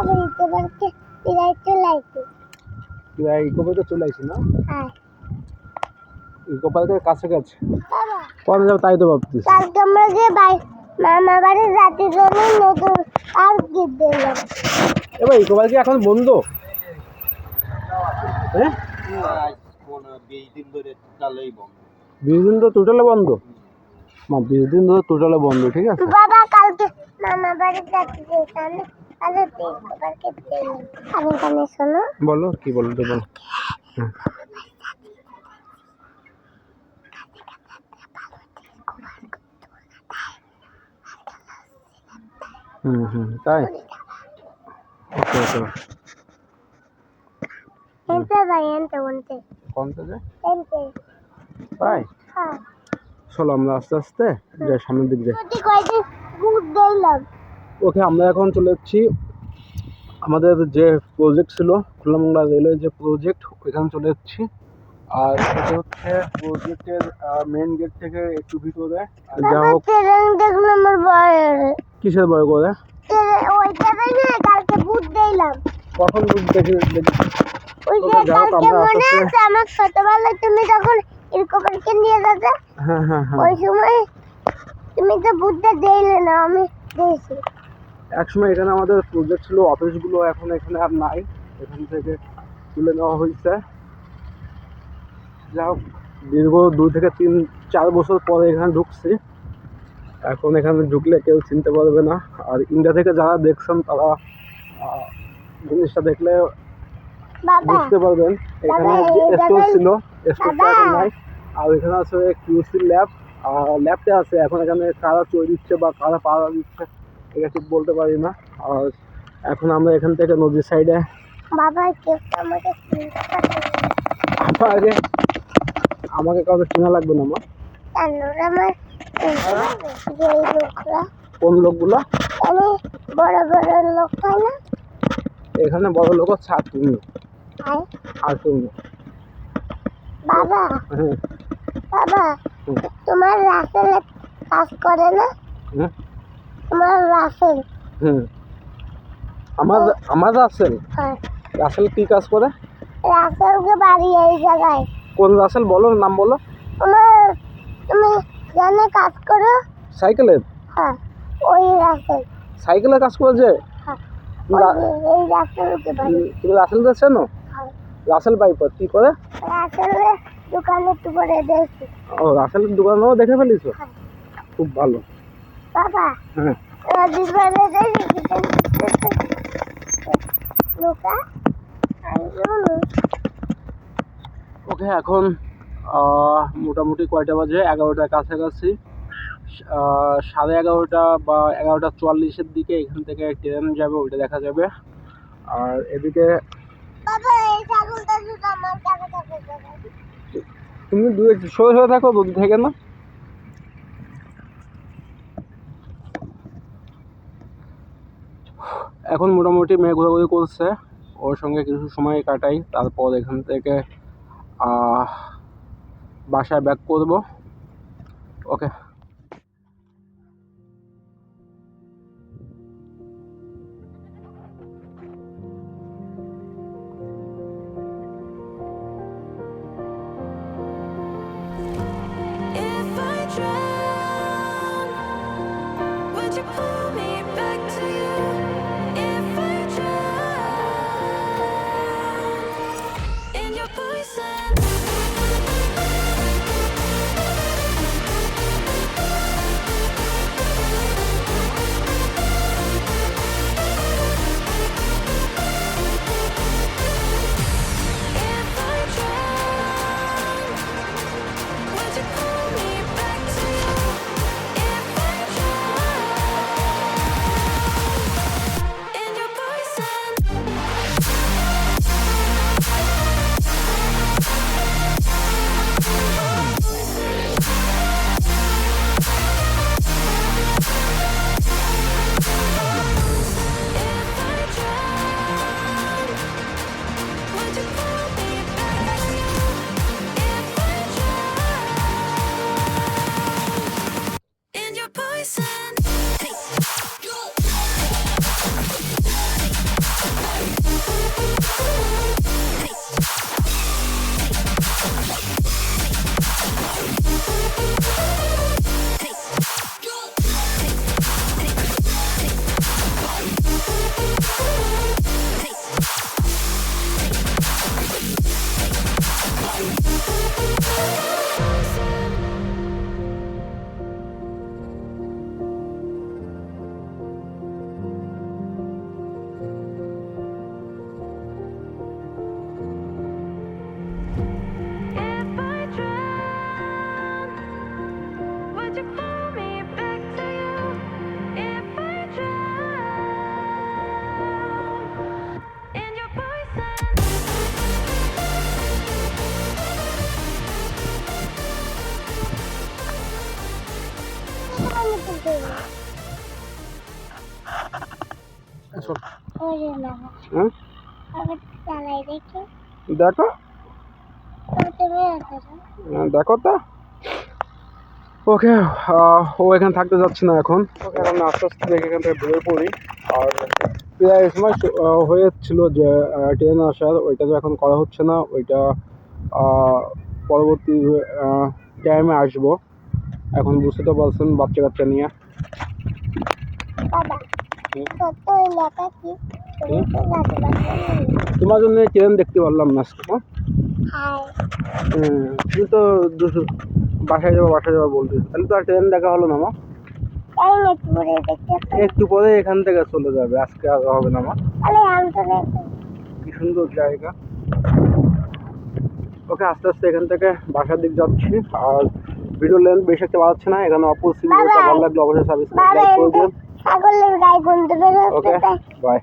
বাবা ইকোপার্কে প্রায় চলে আসি। প্রায় ইকোপার্কে চলে আসি না? হ্যাঁ। ইকোপার্কের কাছাকাছি। বাবা কবে যাবো তাই তো ভাবতেছি। কালকে আমরা যে মামা বাড়ির রাতের জন্য নতুন পার্ক গিয়ে দিলাম। এবার ইকোপার্কে এখন বন্ধ? হ্যাঁ 20 দিন ধরে টোটালেই বন্ধ। 20 দিন তো টোটালে বন্ধ? না 20 দিন ধরে টোটালে বন্ধ, ঠিক আছে। বাবা কালকে মামা বাড়ির রাতে যেতাম তাহলে ইকোপার্কে দিলাম। আমি কানে শোনো। বলো কি বলতে বলো। তাই ওকে ওকে এনতে ভাই এনতে কোনটা যায় এনতে তাই? হ্যাঁ চলো আমরা আস্তে আস্তে যাই, সামনের দিক যাই। যদি কয়দিন গুড দিলাম। ওকে আমরা এখন চলে যাচ্ছি আমাদের যে প্রজেক্ট ছিল খুলনা মংলা রেলওয়ে যে প্রজেক্ট, ওইখানে চলে যাচ্ছি। আর এটা হচ্ছে প্রজেক্টের মেইন গেট থেকে একটু ভিতরে যা হোক। ট্রেন দেখলাম আমার বয়ের কিসের বড় করে? ওইটা না কালকে বুট দিলাম। কখন দেখি ওই যে কালকে মনে আছে আমার ছোটবেলায় তুমি যখন ইকোপার্কে নিয়ে যেতে? হ্যাঁ হ্যাঁ হ্যাঁ ওই সময় তুমি তো বুটটা দিলে না, আমি দিয়েছি। একসময় এখানে আমাদের প্রজেক্ট ছিল, অফিসগুলো এখন এখানে আর নাই, এখান থেকে তুলে নেওয়া হয়েছে। যা হোক দীর্ঘ 2 থেকে 3-4 বছর পরে এখানে ঢুকছি। এখন এখানে ঢুকলে কেউ চিনতে পারবে না। আর ইন্ডিয়া থেকে যারা দেখছেন তারা জিনিসটা দেখলে বুঝতে পারবেন। এখানে স্টোর ছিল, স্টোরটা এখন নাই। আর এখানে আছে কিউসি ল্যাব, ল্যাবটা আছে। এখন এখানে কারা চই দিচ্ছে বা কারা পাড়া দিচ্ছে এটা ঠিক বলতে পারি না। আর এখন আমরা এখান থেকে নদীর সাইডে আমাকে কাউকে চেনা লাগবে না। কোন লোকগুলো? বড় বড় লোক হয় না এখানে বড় লোক ছাড় তুমি আর তুমি। বাবা হ্যাঁ বাবা তোমার রাসেল কাজ করে না? তোমার রাসেল? আমার রাসেল? হ্যাঁ। রাসেল কি কাজ করে? রাসেলকে বাড়ি এই জায়গায়। কোন রাসেল বলো, নাম বলো। তুমি জানে কাজ করো সাইকেলের? হ্যাঁ ওই রাসেল। সাইকেলে কাজ করে যে? হ্যাঁ এই রাসেলকে বাড়ি। তুমি রাসেলকে চেনো? হ্যাঁ। রাসেল বাইপার কি করে? রাসেলের দোকানে তো করে দেখছি। ও রাসেলের দোকানেও দেখে ফেলিছো? হ্যাঁ। খুব ভালো। বাবা হ্যাঁ দিবারে দেখি লোকা। ওকে এখন মোটামুটি কয়টা বাজে? 11টার কাছাকাছি। 11:30 বা 11:44-এর দিকে এখান থেকে ট্রেন যাবে, ওইটা দেখা যাবে। আর এদিকে তুমি দূরে সরে সরে থাকো, দুধ থেকে না। এখন মোটামুটি মেয়ে ঘোরাঘুরি করছে, ওর সঙ্গে কিছু সময় কাটাই। তারপর এখান থেকে বাসায় ব্যাক করব। ওকে ওরে বাবা হ্যাঁ আবার চালাই দেখে দেখো তুমি আসো দেখো তো ওকে ও এখানে থাকতে যাচ্ছে না এখন ওকে এখন আস্তে আস্তে দেখে এখান থেকে বের পড়ি আর প্রায় এই সময় হয়েছিল যে ট্রেন আসার ওইটা তো এখন করা হচ্ছে না ওইটা পরবর্তী টাইমে আসবো এখন বুঝতে তো পারছেন বাচ্চা কাচ্চা নিয়ে বাবা সত্য ওই লেখা কি তুমি তো গাছে বাচ্চা তোমার জন্য ট্রেন দেখতে পারলাম না আজকে হ্যাঁ হাই তুমি তো বাসায় যাবো বলতে তাহলে তো আর ট্রেন দেখা হলো না মা তাই না একটু পরে দেখতে একটু পরে এখান থেকে চলে যাবে আজকে আর হবে না মা তাহলে আমি তো দেখি কি সুন্দর জায়গা ওকে আস্তে আস্তে এখান থেকে বাসার দিক যাচ্ছি আর ভিডিও লেন্থ বেশি একটা বাড়াচ্ছে না এখানে অপর সিনেমাটা ভালো লাগলো অবশ্যই সাবস্ক্রাইব করে দিন ছাগলের গায়ে গন্ধ বের ওকে হচ্ছে বাই